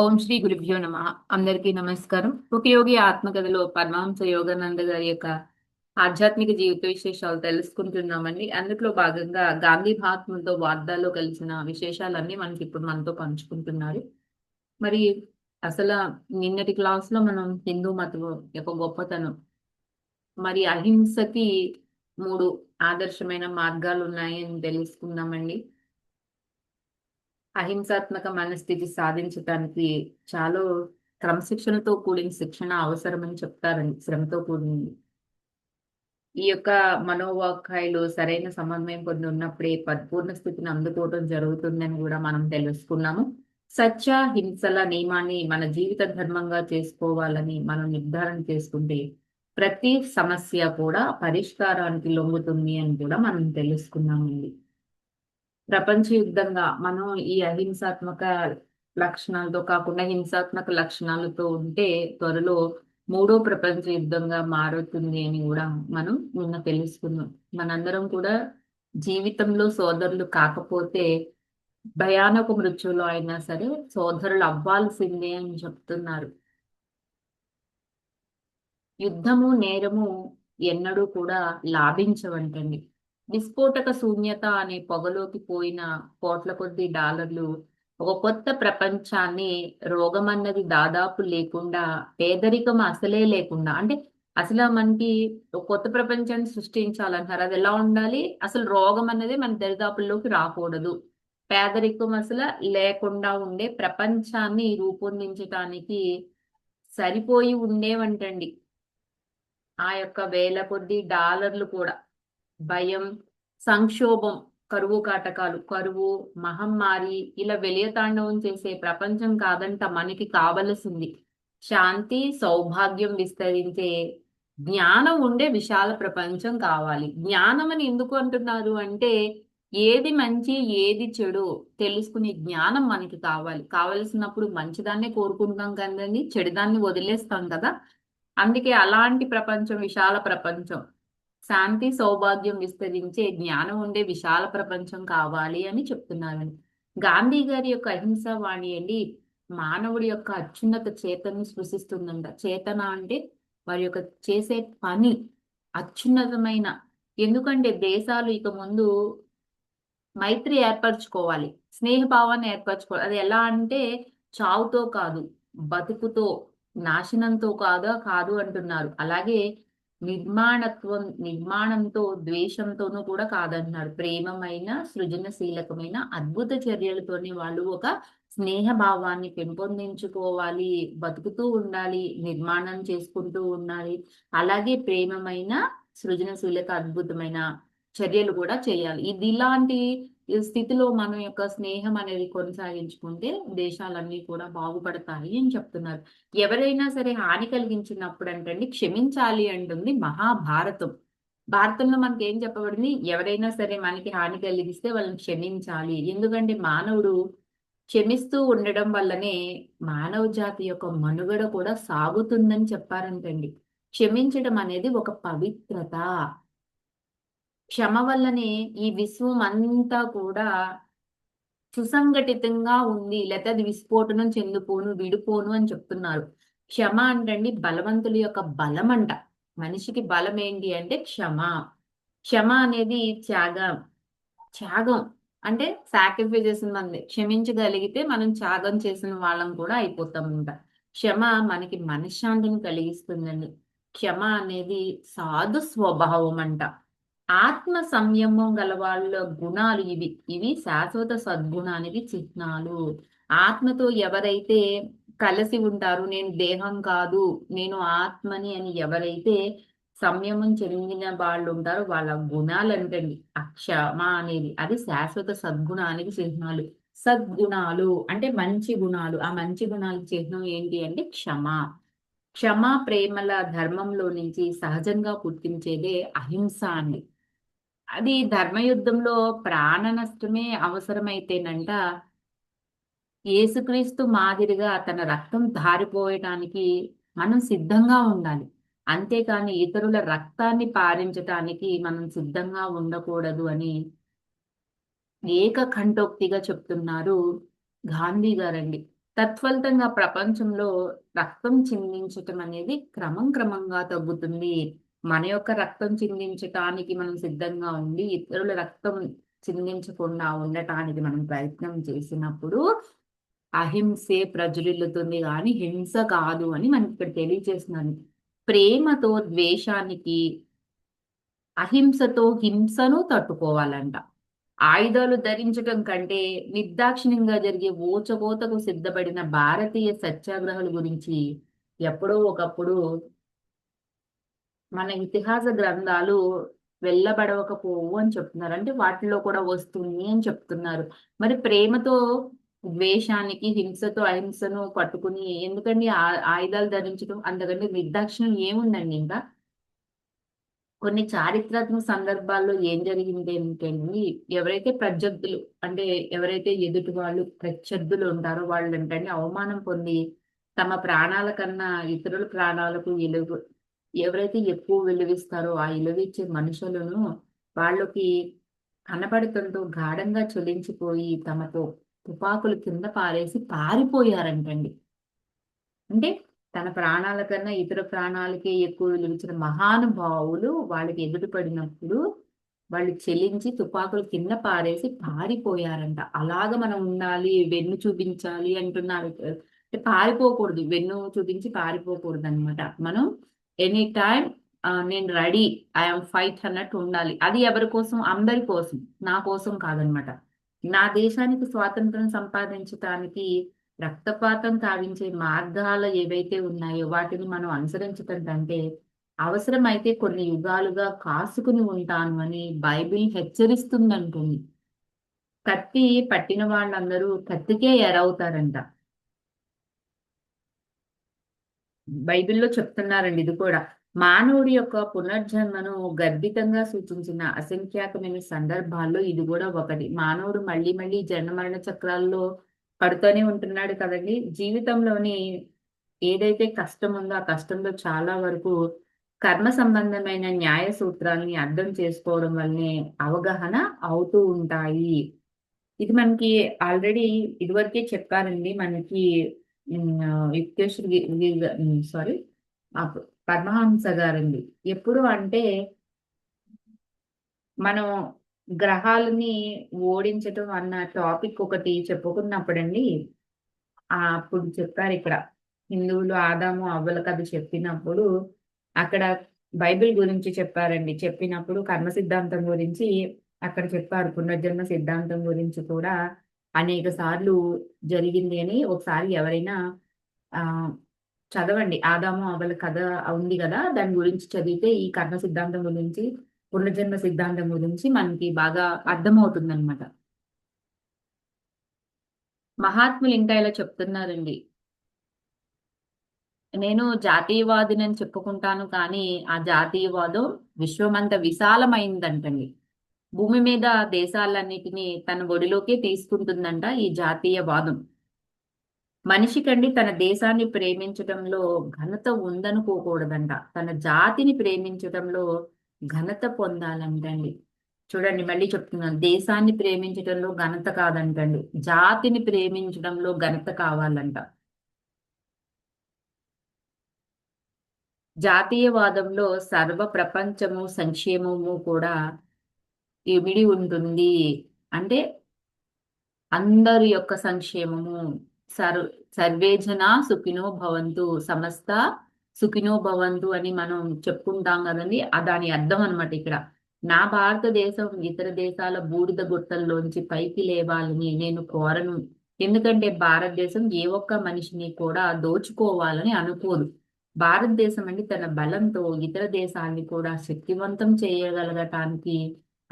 ఓం శ్రీ గురుభ్యో నమ. అందరికీ నమస్కారం. ఒక యోగి ఆత్మకథలో పరమహంస యోగానంద గారి యొక్క ఆధ్యాత్మిక జీవిత విశేషాలు తెలుసుకుంటున్నామండి. అందులో భాగంగా గాంధీ మహాత్ములతో వార్తాలో కలిసిన విశేషాలన్నీ మనకి ఇప్పుడు మనతో పంచుకుంటున్నారు. మరి అసలు నిన్నటి క్లాస్ లో మనం హిందూ మతం యొక్క గొప్పతనం, మరి అహింసకి మూడు ఆదర్శమైన మార్గాలు ఉన్నాయని తెలుసుకుందామండి. అహింసాత్మక మనస్థితి సాధించటానికి చాలా క్రమశిక్షణతో కూడిన శిక్షణ అవసరమని చెప్తారండి. శ్రమతో కూడింది. ఈ యొక్క మనోవాక్కాయలు సరైన సమన్వయం పొంది ఉన్నప్పుడే పరిపూర్ణ స్థితిని అందుకోవడం జరుగుతుందని కూడా మనం తెలుసుకున్నాము. సత్య హింసల నియమాన్ని మన జీవిత ధర్మంగా చేసుకోవాలని మనం నిర్ధారణ చేసుకుంటే ప్రతి సమస్య కూడా పరిష్కారానికి లొంగుతుంది అని కూడా మనం తెలుసుకున్నామండి. ప్రపంచ యుద్ధంగా మనం ఈ అహింసాత్మక లక్షణాలతో కాకుండా హింసాత్మక లక్షణాలతో ఉంటే త్వరలో మూడో ప్రపంచ యుద్ధంగా మారుతుంది అని కూడా మనం నిన్న తెలుసుకున్నాం. మనందరం కూడా జీవితంలో సోదరులు కాకపోతే భయానక మృత్యులో అయినా సరే సోదరులు అవ్వాల్సిందే అని చెప్తున్నారు. యుద్ధము నేరము ఎన్నడూ కూడా లాభించవంటండి. విస్ఫోటక శూన్యత అనే పొగలోకి పోయిన కోట్ల కొద్ది డాలర్లు ఒక కొత్త ప్రపంచాన్ని, రోగమన్నది దాదాపు లేకుండా, పేదరికం అసలే లేకుండా, అంటే అసలు మనకి ఒక కొత్త ప్రపంచాన్ని సృష్టించాలంటారు. అది ఎలా ఉండాలి? అసలు రోగం అన్నది మన దరిదాపుల్లోకి రాకూడదు. పేదరికం అసలు లేకుండా ఉండే ప్రపంచాన్ని రూపొందించటానికి సరిపోయి ఉండేవంటండి ఆ యొక్క వేల కొద్ది డాలర్లు కూడా. భయం, సంక్షోభం, కరువు కాటకాలు, కరువు, మహమ్మారి ఇలా వెలియతాండవం చేసే ప్రపంచం కాదంట మనకి కావలసింది. శాంతి, సౌభాగ్యం విస్తరించే జ్ఞానం ఉండే విశాల ప్రపంచం కావాలి. జ్ఞానం అని ఎందుకు అంటున్నారు అంటే ఏది మంచి ఏది చెడు తెలుసుకునే జ్ఞానం మనకి కావాలి. కావలసినప్పుడు మంచిదాన్నే కోరుకుంటాం కదండి, చెడుదాన్ని వదిలేస్తాం కదా. అందుకే అలాంటి ప్రపంచం, విశాల ప్రపంచం, శాంతి సౌభాగ్యం విస్తరించే జ్ఞానం ఉండే విశాల ప్రపంచం కావాలి అని చెప్తున్నారండి. గాంధీ గారి యొక్క అహింసా వాణి అండి మానవుడి యొక్క అత్యున్నత చేతనని సృష్టిస్తుందంట. చేతన అంటే వారి యొక్క చేసే పని అత్యున్నతమైన. ఎందుకంటే దేశాలు ఇక ముందు మైత్రి ఏర్పరచుకోవాలి, స్నేహభావాన్ని ఏర్పరచుకోవాలి. అది ఎలా అంటే చావుతో కాదు, బతుకుతో, నాశనంతో కాదు అంటున్నారు. అలాగే నిర్మాణంతో, ద్వేషంతోనూ కూడా కాదంటున్నారు. ప్రేమమైన, సృజనశీలకమైన అద్భుత చర్యలతోనే వాళ్ళు ఒక స్నేహ భావాన్ని పెంపొందించుకోవాలి, బతుకుతూ ఉండాలి, నిర్మాణం చేసుకుంటూ ఉండాలి. అలాగే ప్రేమమైన, సృజనశీలక అద్భుతమైన చర్యలు కూడా చేయాలి. ఇలాంటి ఈ స్థితిలో మనం యొక్క స్నేహం అనేది కొనసాగించుకుంటే దేశాలన్నీ కూడా బాగుపడతాయి అని చెప్తున్నారు. ఎవరైనా సరే హాని కలిగించినప్పుడు అంటండి క్షమించాలి అంటుంది మహాభారతం. భారతంలో మనకి ఏం చెప్పబడింది? ఎవరైనా సరే మనకి హాని కలిగిస్తే వాళ్ళని క్షమించాలి. ఎందుకంటే మానవుడు క్షమిస్తూ ఉండడం వల్లనే మానవ జాతి యొక్క మనుగడ కూడా సాగుతుందని చెప్పారంటండి. క్షమించడం అనేది ఒక పవిత్రత. క్షమ వల్లనే ఈ విశ్వం అంతా కూడా సుసంఘటితంగా ఉంది. లేకపోతే అది విస్ఫోటనం చెందుపోను, విడిపోను అని చెప్తున్నారు. క్షమ అంటండి బలవంతుల యొక్క బలం అంట. మనిషికి బలం ఏంటి అంటే క్షమ. క్షమ అనేది త్యాగం. త్యాగం అంటే సాక్రిఫైస్ చేసిన మంది. క్షమించగలిగితే మనం త్యాగం చేసిన వాళ్ళం కూడా అయిపోతామంట. క్షమ మనకి మనశ్శాంతిని కలిగిస్తుందండి. క్షమ అనేది సాధు స్వభావం అంట. ఆత్మ సంయమం గల వాళ్ళ గుణాలు ఇవి. ఇవి శాశ్వత సద్గుణానికి చిహ్నాలు. ఆత్మతో ఎవరైతే కలిసి ఉంటారు, నేను దేహం కాదు, నేను ఆత్మని అని ఎవరైతే సంయమం చెందిన వాళ్ళు ఉంటారో వాళ్ళ గుణాలు అంటండి అక్షమ అనేది. అది శాశ్వత సద్గుణానికి చిహ్నాలు. సద్గుణాలు అంటే మంచి గుణాలు. ఆ మంచి గుణాలకు చిహ్నం ఏంటి అంటే క్షమ. క్షమ, ప్రేమల ధర్మంలో నుంచి సహజంగా పుట్టించేదే అహింస అండి. అది ధర్మయుద్ధంలో ప్రాణ నష్టమే అవసరమైతేనంట యేసుక్రీస్తు మాదిరిగా తన రక్తం ధారిపోయటానికి మనం సిద్ధంగా ఉండాలి. అంతేకాని ఇతరుల రక్తాన్ని పారించటానికి మనం సిద్ధంగా ఉండకూడదు అని ఏకకంఠోక్తిగా చెప్తున్నారు గాంధీ గారండి. తత్ఫలితంగా ప్రపంచంలో రక్తం చిందించటం అనేది క్రమం క్రమంగా తగ్గుతుంది. మన యొక్క రక్తం చిందించటానికి మనం సిద్ధంగా ఉండి, ఇతరుల రక్తం చిందించకుండా ఉండటానికి మనం ప్రయత్నం చేసినప్పుడు అహింసే ప్రజ్వరిల్లుతుంది గాని హింస కాదు అని మనకి ఇక్కడ తెలియజేస్తున్నాను. ప్రేమతో ద్వేషానికి, అహింసతో హింసను తట్టుకోవాలంట. ఆయుధాలు ధరించటం కంటే నిర్దాక్షిణ్యంగా జరిగే ఊచకోతకు సిద్ధపడిన భారతీయ సత్యాగ్రహాల గురించి ఎప్పుడో ఒకప్పుడు మన ఇతిహాస గ్రంథాలు వెళ్ళబడవకపోవు అని చెప్తున్నారు. అంటే వాటిలో కూడా వస్తుంది అని చెప్తున్నారు. మరి ప్రేమతో ద్వేషానికి, హింసతో అహింసను పట్టుకుని ఎందుకండి ఆయుధాలు ధరించడం? అంతకంటే నిర్దాక్షిణ్యం ఏముందండి ఇంకా? కొన్ని చారిత్రాత్మక సందర్భాల్లో ఏం జరిగింది ఏంటండి, ఎవరైతే ప్రత్యర్థులు అంటే ఎవరైతే ఎదుటి వాళ్ళు ప్రత్యర్థులు ఉంటారో వాళ్ళు ఏంటంటే అవమానం పొంది తమ ప్రాణాల కన్నా ఇతరుల ప్రాణాలకు ఎవరైతే ఎక్కువ విలువిస్తారో ఆ విలువిచ్చే మనుషులను వాళ్ళకి కనపడుతుంటూ గాఢంగా చలించిపోయి తమతో తుపాకులు కింద పారేసి పారిపోయారంటండి. అంటే తన ప్రాణాల కన్నా ఇతర ప్రాణాలకే ఎక్కువ విలువించిన మహానుభావులు వాళ్ళకి ఎదురుపడినప్పుడు వాళ్ళు చెలించి తుపాకులు కింద పారేసి పారిపోయారంట. అలాగ మనం ఉండాలి, వెన్ను చూపించాలి అంటున్నారు. అంటే పారిపోకూడదు, వెన్ను చూపించి పారిపోకూడదు అనమాట. మనం ఎనీ టైం నేను రెడీ, ఐఎమ్ ఫైట్ అన్నట్టు ఉండాలి. అది ఎవరి కోసం? అందరి కోసం, నా కోసం కాదనమాట. నా దేశానికి స్వాతంత్రం సంపాదించడానికి రక్తపాతం కావించే మార్గాలు ఏవైతే ఉన్నాయో వాటిని మనం అనుసరించటం కంటే అవసరమైతే కొన్ని యుగాలుగా కాసుకుని ఉంటాను అని బైబిల్ హెచ్చరిస్తుందంటుంది. కత్తి పట్టిన వాళ్ళందరూ కత్తికే ఎరవుతారంట. బైబిల్‌లో చెప్తున్నారండి ఇది కూడా. మానవుడి యొక్క పునర్జన్మను గర్భితంగా సూచించిన అసంఖ్యాకమైన సందర్భాల్లో ఇది కూడా ఒకటి. మానవుడు మళ్ళీ మళ్ళీ జన్మ మరణ చక్రాల్లో పడుతూనే ఉంటున్నాడు కదండీ! జీవితంలోని ఏదైతే కష్టం ఉందో ఆ కష్టంలో చాలా వరకు కర్మ సంబంధమైన న్యాయ సూత్రాల్ని అర్థం చేసుకోవడం వల్లనే అవగాహన అవుతూ ఉంటాయి. ఇది మనకి ఆల్రెడీ ఇదివరకే చెప్పారండి. మనకి యుక్తేశ్వర సారీ పరమహంస గారండి. ఎప్పుడు అంటే మనం గ్రహాలని ఓడించటం అన్న టాపిక్ ఒకటి చెప్పుకున్నప్పుడండి, అప్పుడు చెప్పారిక్కడ. హిందువులు ఆదాము, అవ్వల కథ చెప్పినప్పుడు అక్కడ బైబిల్ గురించి చెప్పారండి. చెప్పినప్పుడు కర్మ సిద్ధాంతం గురించి అక్కడ చెప్పారు. పునర్జన్మ సిద్ధాంతం గురించి కూడా అనేక సార్లు జరిగింది అని ఒకసారి ఎవరైనా ఆహ్, చదవండి. ఆదాము, అవ్వల కథ ఉంది గదా! దాని గురించి చదివితే ఈ కర్మ సిద్ధాంతం గురించి, పునర్జన్మ సిద్ధాంతం గురించి మనకి బాగా అర్థమవుతుందనమాట. మహాత్ములు ఇంకా ఇలా చెప్తున్నారండి. నేను జాతీయవాదినని చెప్పుకుంటాను కానీ, ఆ జాతీయవాదం విశ్వమంత విశాలమైందంటండి. భూమి మీద దేశాలన్నిటిని తన ఒడిలోకే తీసుకుంటుందంట ఈ జాతీయవాదం. మనిషికండి తన దేశాన్ని ప్రేమించటంలో ఘనత ఉందనుకోకూడదంట. తన జాతిని ప్రేమించటంలో ఘనత పొందాలంటండి. చూడండి మళ్ళీ చెప్తున్నాను. దేశాన్ని ప్రేమించటంలో ఘనత కాదంటండి. జాతిని ప్రేమించడంలో ఘనత కావాలంట. జాతీయవాదంలో సర్వ ప్రపంచము సంక్షేమము కూడా ఇమిడి ఉంటుంది. అంటే అందరి యొక్క సంక్షేమము సర్ సర్వే జనా సుఖినో భవంతు, సమస్త సుఖినో భవంతు అని మనం చెప్పుకుంటాం కదండి. దాని అర్థం అనమాట ఇక్కడ. నా భారతదేశం ఇతర దేశాల బూడిద గుట్టల్లోంచి పైకి లేవాలని నేను కోరను. ఎందుకంటే భారతదేశం ఏ ఒక్క మనిషిని కూడా దోచుకోవాలని అనుకోదు. భారతదేశం అండి తన బలంతో ఇతర దేశాన్ని కూడా శక్తివంతం చేయగలగటానికి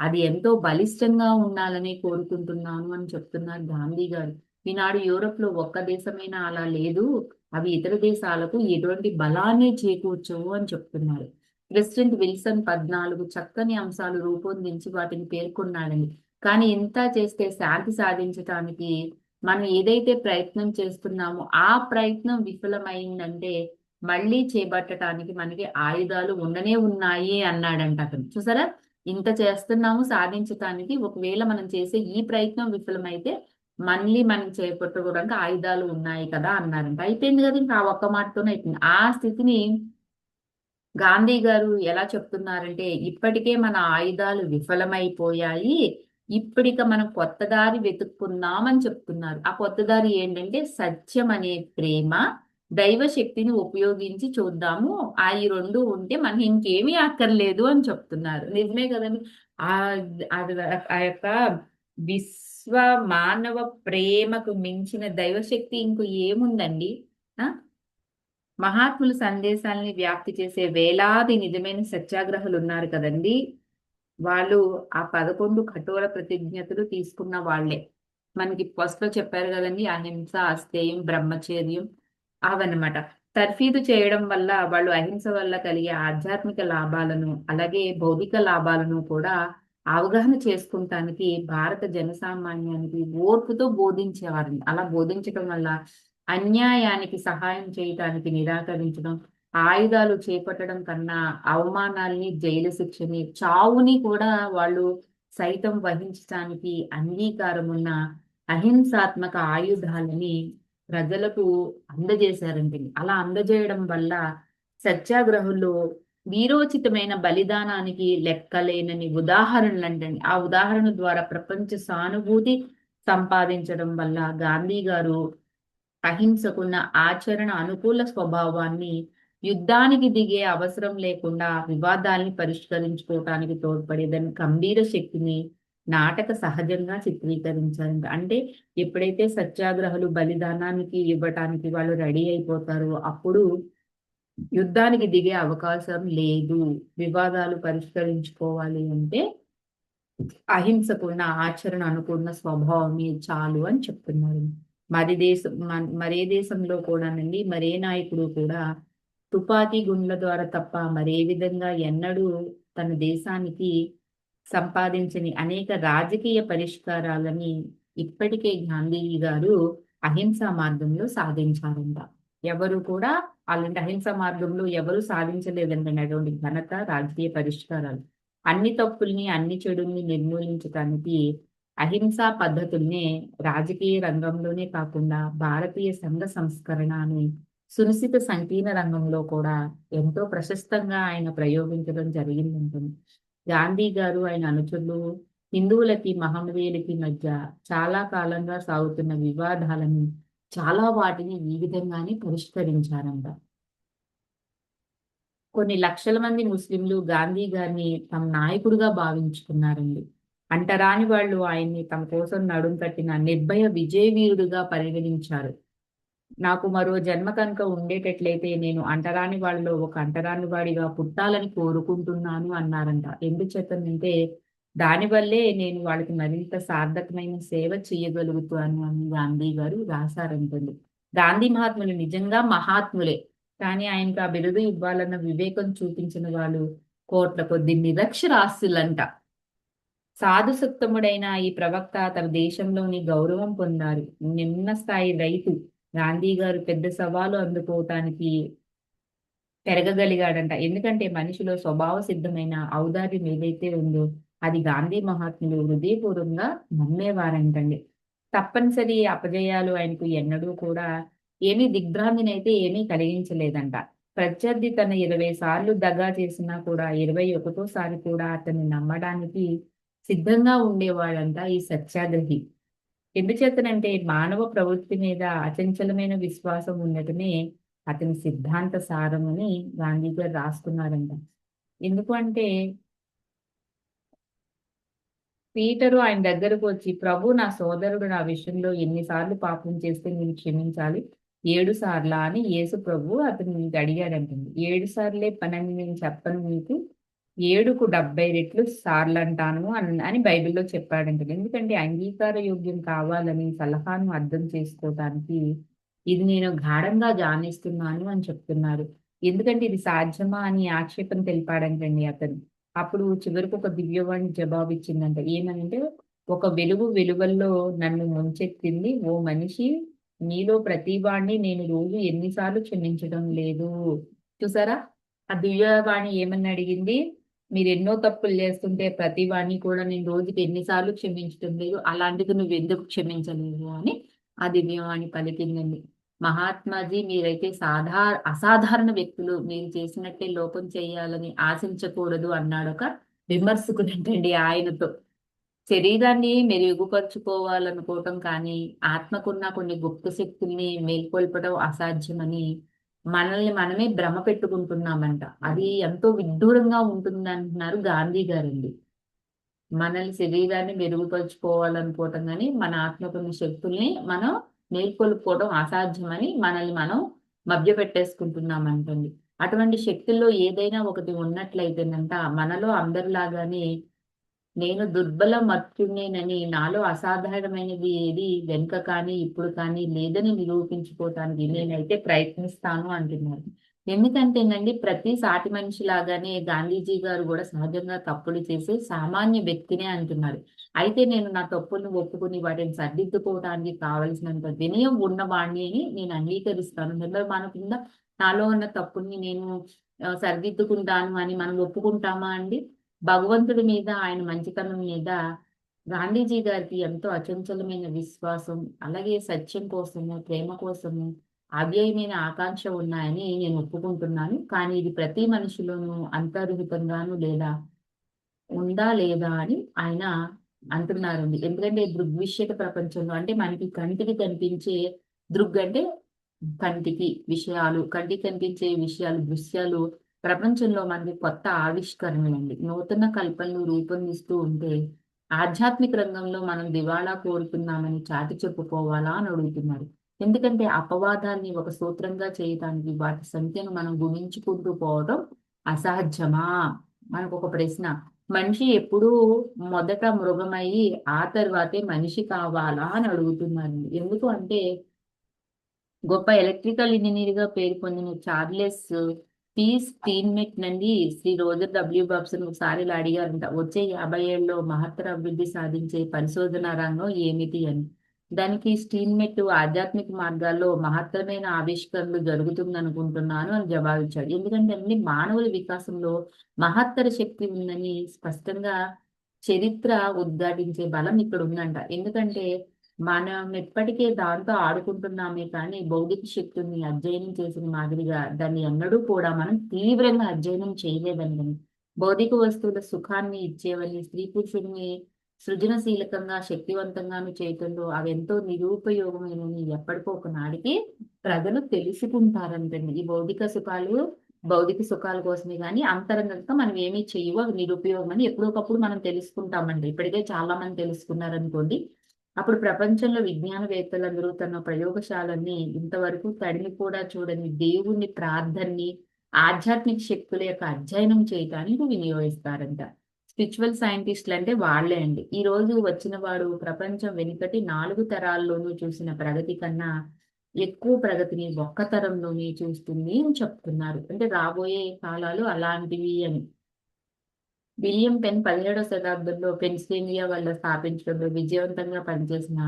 అది ఎంతో బలిష్టంగా ఉండాలని కోరుకుంటున్నాను అని చెప్తున్నారు గాంధీ గారు. ఈనాడు యూరోప్ లో ఒక్క దేశమైనా అలా లేదు. అవి ఇతర దేశాలకు ఎటువంటి బలాన్ని చేకూర్చవు అని చెప్తున్నారు. ప్రెసిడెంట్ విల్సన్ 14 చక్కని అంశాలు రూపొందించి వాటిని పేర్కొన్నాడండి. కానీ ఇంత చేస్తే శాంతి సాధించటానికి మనం ఏదైతే ప్రయత్నం చేస్తున్నామో ఆ ప్రయత్నం విఫలమైందంటే మళ్ళీ చేపట్టడానికి మనకి ఆయుధాలు ఉండనే ఉన్నాయి అన్నాడంట అతను. చూసారా? ఇంత చేస్తున్నాము సాధించటానికి, ఒకవేళ మనం చేసే ఈ ప్రయత్నం విఫలమైతే మళ్ళీ మనం చేపట్టుకోవడానికి ఆయుధాలు ఉన్నాయి కదా అన్నారంట. అయిపోయింది కదా, ఇంకా ఆ ఒక్క మాటతోనే అయిపోయింది. ఆ స్థితిని గాంధీ గారు ఎలా చెప్తున్నారంటే, ఇప్పటికే మన ఆయుధాలు విఫలమైపోయాయి. ఇప్పుడిక మనం కొత్త దారి వెతుక్కుందామని చెప్తున్నారు. ఆ కొత్త దారి ఏంటంటే సత్యం అనే ప్రేమ, దైవ శక్తిని ఉపయోగించి చూద్దాము. ఆ ఈ రెండు ఉంటే మనకి ఇంకేమీ అక్కర్లేదు అని చెప్తున్నారు. నిజమే కదండి. ఆ అది ఆ యొక్క విశ్వ మానవ ప్రేమకు మించిన దైవశక్తి ఇంకో ఏముందండి? ఆ మహాత్ముల సందేశాల్ని వ్యాప్తి చేసే వేలాది నిజమైన సత్యాగ్రహులు ఉన్నారు కదండి. వాళ్ళు ఆ 11 కఠోర ప్రతిజ్ఞతలు తీసుకున్న వాళ్ళే. మనకి ఫస్ట్‌లో చెప్పారు గదండీ! అహింస, అస్తేయం, బ్రహ్మచర్యం అవన్నమాట. తర్ఫీదు చేయడం వల్ల వాళ్ళు అహింస వల్ల కలిగే ఆధ్యాత్మిక లాభాలను, అలాగే భౌతిక లాభాలను కూడా అవగాహన చేసుకుంటానికి భారత జనసామాన్యానికి ఓర్పుతో బోధించేవారండి. అలా బోధించటం వల్ల అన్యాయానికి సహాయం చేయటానికి నిరాకరించడం, ఆయుధాలు చేపట్టడం కన్నా అవమానాల్ని, జైలు శిక్షని, చావుని కూడా వాళ్ళు సైతం వహించటానికి అంగీకారమున్న అహింసాత్మక ఆయుధాలని ప్రజలకు అందజేశారండి. అలా అందజేయడం వల్ల సత్యాగ్రహులు వీరోచితమైన బలిదానానికి లెక్కలేనని ఉదాహరణలంటండి. ఆ ఉదాహరణ ద్వారా ప్రపంచ సానుభూతి సంపాదించడం వల్ల గాంధీ గారు అహింసకున్న ఆచరణ అనుకూల స్వభావాన్ని యుద్ధానికి దిగే అవసరం లేకుండా వివాదాల్ని పరిష్కరించుకోవటానికి తోడ్పడేదని గంభీర శక్తిని నాటక సహజంగా చిత్రీకరించారంట. అంటే ఎప్పుడైతే సత్యాగ్రహులు బలిదానానికి ఇవ్వటానికి వాళ్ళు రెడీ అయిపోతారో అప్పుడు యుద్ధానికి దిగే అవకాశం లేదు. వివాదాలు పరిష్కరించుకోవాలి అంటే అహింసకున్న ఆచరణ అనుకున్న స్వభావమే చాలు అని చెప్తున్నారు. మరే దేశంలో కూడానండి, మరే నాయకుడు కూడా తుపాకీ గుండ్ల ద్వారా తప్ప మరే విధంగా ఎన్నడూ తన దేశానికి సంపాదించని అనేక రాజకీయ పరిష్కారాలని ఇప్పటికే గాంధీ గారు అహింసా మార్గంలో సాధించారంట. ఎవరు కూడా అలాంటి అహింసా మార్గంలో ఎవరు సాధించలేదంటండి అటువంటి ఘనత, రాజకీయ పరిష్కారాలు. అన్ని తప్పుల్ని, అన్ని చెడుల్ని నిర్మూలించటానికి అహింసా పద్ధతుల్నే రాజకీయ రంగంలోనే కాకుండా భారతీయ సంఘ సంస్కరణ అని సునిశిత సంకీర్ణ రంగంలో కూడా ఎంతో ప్రశస్తంగా ఆయన ప్రయోగించడం జరిగిందంటుంది. గాంధీ గారు, ఆయన అనుచరులు హిందువులకి, మహమ్మదీయులకి మధ్య చాలా కాలంగా సాగుతున్న వివాదాలను చాలా వాటిని ఈ విధంగానే పరిష్కరించారంట. కొన్ని లక్షల మంది ముస్లింలు గాంధీ గారిని తమ నాయకుడిగా భావించుకున్నారండి. అంటరాని వాళ్ళు ఆయన్ని తమ కోసం నడుం కట్టిన నిర్భయ విజయ వీరుడుగా పరిగణించారు. నాకు మరో జన్మ కనుక ఉండేటట్లయితే నేను అంటరాని వాళ్ళలో ఒక అంటరాని వాడిగా పుట్టాలని కోరుకుంటున్నాను అన్నారంట. ఎందుచేతనంటే దానివల్లే నేను వాళ్ళకి మరింత సార్థకమైన సేవ చేయగలుగుతాను అని గాంధీ గారు రాశారంటండి. గాంధీ మహాత్ములు నిజంగా మహాత్ములే. కానీ ఆయనకు ఆ బిరుదు ఇవ్వాలన్న వివేకం చూపించిన వాళ్ళు కోట్ల కొద్ది నిరక్షరాస్యులంట. సాధుసత్తముడైన ఈ ప్రవక్త తన దేశంలోని గౌరవం పొందారు. నిమ్న స్థాయి రైతు గాంధీ గారు పెద్ద సవాలు అందుకోవటానికి పెరగగలిగాడంట. ఎందుకంటే మనిషిలో స్వభావ సిద్ధమైన ఔదార్యం ఏదైతే ఉందో అది గాంధీ మహాత్ములు హృదయపూర్వకంగా నమ్మేవారంటండి. తప్పనిసరి అపజయాలు ఆయనకు ఎన్నడూ కూడా దిగ్భ్రాంతినైతే ఏమీ కలిగించలేదంట. ప్రత్యర్థి తన 20 సార్లు దగా చేసినా కూడా 21వ సారి కూడా అతన్ని నమ్మడానికి సిద్ధంగా ఉండేవాడంట ఈ సత్యాగ్రహి. ఎందుచేతనంటే మానవ ప్రవృత్తి మీద అచంచలమైన విశ్వాసం ఉండటమే అతని సిద్ధాంత సారమని గాంధీ గారు రాసుకున్నారంట. ఎందుకు అంటే పీటరు ఆయన దగ్గరకు వచ్చి, ప్రభు నా సోదరుడు నా విషయంలో ఎన్నిసార్లు పాపం చేస్తే నేను క్షమించాలి? 7 సార్లా అని యేసు ప్రభు అతన్ని అడిగాడంటండి. 7 సార్లే పనని నేను చెప్పను మీకు. 7కు 70 రెట్లు సార్లంటాను అని బైబిల్‌లో చెప్పాడంటండి. ఎందుకంటే అంగీకార యోగ్యం కావాలని సలహాను అర్థం చేసుకోవటానికి ఇది నేను గాఢంగా ధ్యానిస్తున్నాను అని చెప్తున్నారు. ఎందుకంటే ఇది సాధ్యమా అని ఆక్షేపణ తెలిపాడంటండి అతను. అప్పుడు చివరికి ఒక దివ్యవాణి జవాబిచ్చిందంట. ఏమనంటే, "ఒక వెలుగు వెలుగుల్లో నన్ను ముంచెత్తింది. ఓ మనిషి, నీలో ప్రతి వాడిని నేను రోజు ఎన్ని సార్లు క్షమించడం లేదు." చూసారా? ఆ దివ్యవాణి ఏమని అడిగింది? మీరు ఎన్నో తప్పులు చేస్తుంటే ప్రతి వాడిని కూడా నేను రోజుకి ఎన్నిసార్లు క్షమించడం లేదు, అలాంటిది నువ్వు ఎందుకు క్షమించలేవు అని ఆ దివ్యవాణి పలికిందండి. మహాత్మాజీ మీరైతే అసాధారణ వ్యక్తులు, మీరు చేసినట్టే లోపం చేయాలని ఆశించకూడదు అన్నాడు ఒక విమర్శకుడంటండి ఆయనతో. శరీరాన్ని మెరుగుపరుచుకోవాలనుకోవటం కానీ, ఆత్మకున్న కొన్ని గుప్త శక్తుల్ని మేల్కొల్పడం అసాధ్యమని మనల్ని మనమే భ్రమ పెట్టుకుంటున్నామంట. అది ఎంతో విడ్డూరంగా ఉంటుందంటున్నారు గాంధీ గారండి. మనల్ని శరీరాన్ని మెరుగుపరుచుకోవాలనుకోవటం కానీ, మన ఆత్మకున్న శక్తుల్ని మనం మేల్కొల్పుకోవడం అసాధ్యమని మనల్ని మనం మభ్యపెట్టేసుకుంటున్నామంటండి. అటువంటి శక్తుల్లో ఏదైనా ఒకటి ఉన్నట్లయితేనంట, మనలో అందరిలాగానే నేను దుర్బల మర్త్యుణ్ణేనని, నాలో అసాధారణమైనది ఏది వెనుక కానీ ఇప్పుడు కానీ లేదని నిరూపించుకోవటానికి నేనైతే ప్రయత్నిస్తాను అంటున్నారు. ఎందుకంటేనండి, ప్రతి సాటి మనిషి లాగానే గాంధీజీ గారు కూడా సహజంగా తప్పులు చేసే సామాన్య వ్యక్తినే అంటున్నారు. అయితే నేను నా తప్పులను ఒప్పుకుని వాటిని సరిదిద్దుకోవడానికి కావలసినంత వినయం ఉన్నవాణ్ణి అని నేను అంగీకరిస్తాను. నిర్మమానకుండా నాలో ఉన్న తప్పుల్ని నేను సరిదిద్దుకుంటాను అని మనం ఒప్పుకుంటామా అండి? భగవంతుడి మీద, ఆయన మంచితనం మీద గాంధీజీ గారికి ఎంతో అచంచలమైన విశ్వాసం, అలాగే సత్యం కోసము, ప్రేమ కోసము అవ్యయమైన ఆకాంక్ష ఉన్నాయని నేను ఒప్పుకుంటున్నాను. కానీ ఇది ప్రతి మనిషిలోనూ అంతర్హితంగాను లేదా ఉందా లేదా అని ఆయన అంటున్నారండి. ఎందుకంటే దృగ్విషయక ప్రపంచంలో అంటే మనకి కంటికి కనిపించే అంటే కంటికి విషయాలు, కంటికి కనిపించే విషయాలు, దృశ్యాలు ప్రపంచంలో మనకి కొత్త ఆవిష్కరణలండి. నూతన కల్పనలు రూపొందిస్తూ ఉంటే ఆధ్యాత్మిక రంగంలో మనం దివాళా కోరుతున్నామని చాటి చెప్పుకోవాలా అని అడుగుతున్నారు. ఎందుకంటే అపవాదాన్ని ఒక సూత్రంగా చేయటానికి వాటి సంఖ్యను మనం గుణించుకుంటూ పోవడం అసాధ్యమా? మనకు ఒక ప్రశ్న. మనిషి ఎప్పుడూ మొదట మృగమయ్యి ఆ తర్వాతే మనిషి కావాలా అని అడుగుతున్నారండి. ఎందుకు అంటే గొప్ప ఎలక్ట్రికల్ ఇంజనీర్ గా పేరు పొందిన చార్లెస్ స్టీన్మెట్ నుండి శ్రీ రోజర్ డబ్ల్యూ బాబ్సన్ ఒకసారి ఇలా అడిగారంట, వచ్చే 50 ఏళ్ళలో మహత్తర అభివృద్ధి సాధించే పరిశోధన రంగం ఏమిటి అని. దానికి స్టీన్మెట్ ఆధ్యాత్మిక మార్గాల్లో మహత్తరమైన ఆవిష్కరణలు జరుగుతుందనుకుంటున్నాను అని జవాబిచ్చాడు. ఎందుకంటే అన్ని మానవుల వికాసంలో మహత్తర శక్తి ఉందని స్పష్టంగా చరిత్ర ఉద్ఘాటించే బలం ఇక్కడ ఉందంట. ఎందుకంటే మనం ఇప్పటికే దాంతో ఆడుకుంటున్నామే కానీ భౌతిక శక్తుల్ని అధ్యయనం చేసిన మాదిరిగా దాన్ని ఎన్నడూ కూడా మనం తీవ్రంగా అధ్యయనం చేయలేదండి. భౌతిక వస్తువుల సుఖాన్ని ఇచ్చేవని, స్త్రీ పురుషుడిని సృజనశీలకంగా శక్తివంతంగాను చేయటంలో అవెంతో నిరుపయోగమైనని ఎప్పటికో ఒకనాడికి ప్రజలు తెలుసుకుంటారంటండి. ఈ భౌతిక సుఖాల కోసమే కానీ అంతరంగంగా మనం ఏమీ చెయ్యవు, అవి నిరుపయోగం అని ఎప్పుడొకప్పుడు మనం తెలుసుకుంటామండి. ఇప్పటికే చాలా మంది తెలుసుకున్నారనుకోండి. అప్పుడు ప్రపంచంలో విజ్ఞానవేత్తలందరూ తన ప్రయోగశాలన్నీ ఇంతవరకు తడిని కూడా చూడని దేవుని ప్రార్థనని, ఆధ్యాత్మిక శక్తుల యొక్క అధ్యయనం చేయటానికి వినియోగిస్తారంట. స్పిరిచువల్ సైంటిస్టులు అంటే వాళ్ళే అండి. ఈ రోజు వచ్చిన వాడు ప్రపంచం వెనుకటి 4 తరాల్లోనూ చూసిన ప్రగతి కన్నా ఎక్కువ ప్రగతిని ఒక్క తరంలోనే చూస్తుంది అని చెప్తున్నారు. అంటే రాబోయే కాలాలు అలాంటివి అని. విలియం పెన్ 17వ శతాబ్దంలో పెన్సిల్వేనియా వల్ల స్థాపించడంలో విజయవంతంగా పనిచేసిన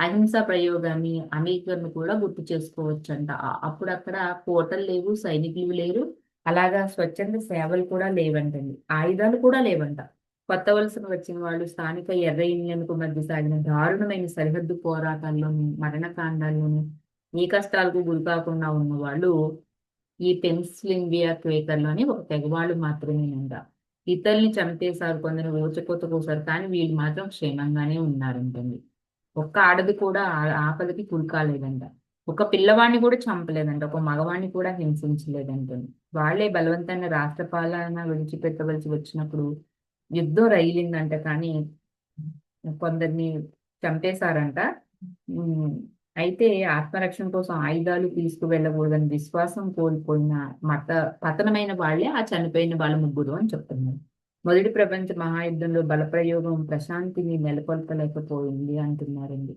అహింసా ప్రయోగాన్ని అమెరికన్లు కూడా గుర్తు చేసుకోవచ్చంట. అప్పుడు అక్కడ కోటలు లేవు, సైనికులు లేరు, అలాగా స్వచ్ఛంద సేవలు కూడా లేవంటండి. ఆయుధాలు కూడా లేవంట. కొత్త వలసకు వచ్చిన వాళ్ళు స్థానిక ఎర్ర ఇండియన్కు మధ్య సాగిన దారుణమైన సరిహద్దు పోరాటాల్లోనూ, మరణకాండాల్లోనూ ఏ కష్టాలకు గురి కాకుండా ఉన్న వాళ్ళు ఈ పెన్సిల్వేనియా క్వేకర్లోని ఒక తెగవాళ్ళు మాత్రమేనంట. ఇతరుల్ని చంపేశారు, కొందరు ఊచకోత కోసారు, కానీ వీళ్ళు మాత్రం క్షేమంగానే ఉన్నారంటండి. ఒక్క ఆడది కూడా ఆపదకి గురి కాలేదంట. ఒక పిల్లవాడిని కూడా చంపలేదంట. ఒక మగవాడిని కూడా హింసించలేదంటండి. వాళ్ళే బలవంతంగా రాష్ట్ర పాలన విడిచిపెట్టవలసి వచ్చినప్పుడు యుద్ధం రగిలిందంట, కానీ కొందరిని చంపేశారంట. ఉమ్, అయితే ఆత్మరక్షణ కోసం ఆయుధాలు తీసుకువెళ్ళకూడదని విశ్వాసం కోల్పోయిన మత పతనమైన వాళ్ళే ఆ చనిపోయిన వాళ్ళ ముగ్గురు అని చెప్తున్నారు. మొదటి ప్రపంచ మహాయుద్ధంలో బలప్రయోగం ప్రశాంతిని నెలకొల్పలేకపోయింది అంటున్నారండి.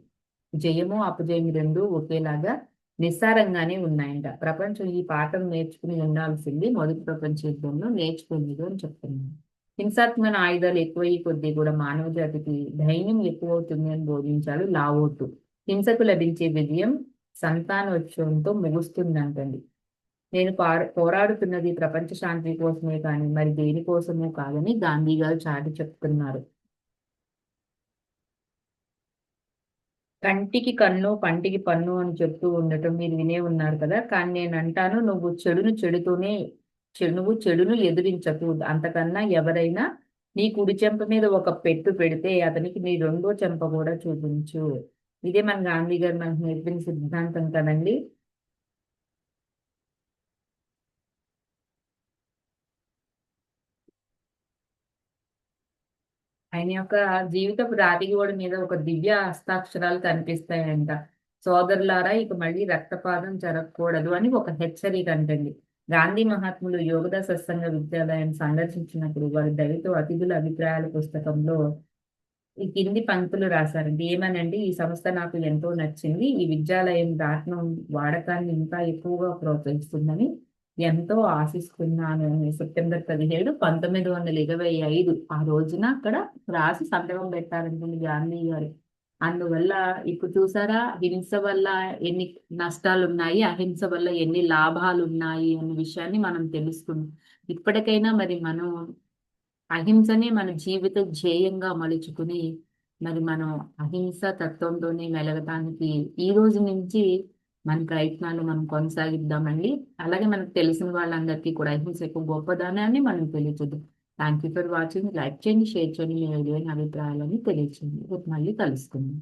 జయము అపజయం రెండు ఒకేలాగా నిస్సారంగానే ఉన్నాయంట. ప్రపంచం ఈ పాఠం నేర్చుకుని ఉండాల్సింది మొదటి ప్రపంచ యుద్ధంలో నేర్చుకునేది అని చెప్తున్నారు. హింసాత్మక ఆయుధాలు ఎక్కువయ్యే కొద్దీ కూడా మానవ జాతికి ధైర్యం ఎక్కువవుతుంది అని బోధించాడు లావోతు. హింసకు లభించే విజయం సంతానోత్సవంతో ముగుస్తుందంటండి. నేను పోరాడుతున్నది ప్రపంచ శాంతి కోసమే కానీ మరి దేనికోసమో కాదని గాంధీ గారు చాటి చెప్తున్నారు. కంటికి కన్ను పంటికి పన్ను అని చెప్తూ ఉండటం మీరు వినే ఉన్నారు కదా. కానీ నేను అంటాను, నువ్వు చెడును చెడుతూనే నువ్వు చెడును ఎదిరించకు. అంతకన్నా ఎవరైనా నీ కుడి చెంప మీద ఒక పెట్టు పెడితే అతనికి నీ రెండో చెంప కూడా చూపించు. ఇదే మన గాంధీ గారు మనకు నేర్పిన సిద్ధాంతం కదండి. ఆయన యొక్క జీవితపు రాతిగోడ మీద ఒక దివ్య హస్తాక్షరాలు కనిపిస్తాయంట. సోదరులారా, ఇక మళ్ళీ రక్తపాతం జరగకూడదు అని ఒక హెచ్చరిక అంటండి. గాంధీ మహాత్ములు యోగద సత్సంగ విద్యాలయం సందర్శించినప్పుడు వారి దళిత అతిథుల అభిప్రాయాల పుస్తకంలో ఈ కింది పంక్తులు రాశారండి. ఏమనండి, ఈ సంస్థ నాకు ఎంతో నచ్చింది. ఈ విద్యాలయం రాట్నం వాడకాన్ని ఇంకా ఎక్కువగా ప్రోత్సహిస్తుందని ఎంతో ఆశిస్తున్నాను అని సెప్టెంబర్ 17, 1925 ఆ రోజున అక్కడ రాసి సంతకం పెట్టారంటుంది గాంధీ గారు. అందువల్ల ఇప్పుడు చూసారా, హింస వల్ల ఎన్ని నష్టాలు ఉన్నాయి, అహింస వల్ల ఎన్ని లాభాలు ఉన్నాయి అన్న విషయాన్ని మనం తెలుసుకున్నాం. ఇప్పటికైనా మరి మనం అహింసనే మన జీవిత ధ్యేయంగా మలుచుకుని మరి మనం అహింస తత్వంతోనే మెలగటానికి ఈ రోజు నుంచి మన ప్రయత్నాలు మనం కొనసాగిద్దామండి. అలాగే మనకు తెలిసిన వాళ్ళందరికీ కూడా అహింస యొక్క గొప్పదనాన్ని మనం తెలియజేద్దాం. Thank you for watching. Like చేయండి, షేర్ చేయండి, మీ విలువైన అభిప్రాయాలని తెలియచేయండి. రేపు మళ్ళీ కలుసుకుందాం.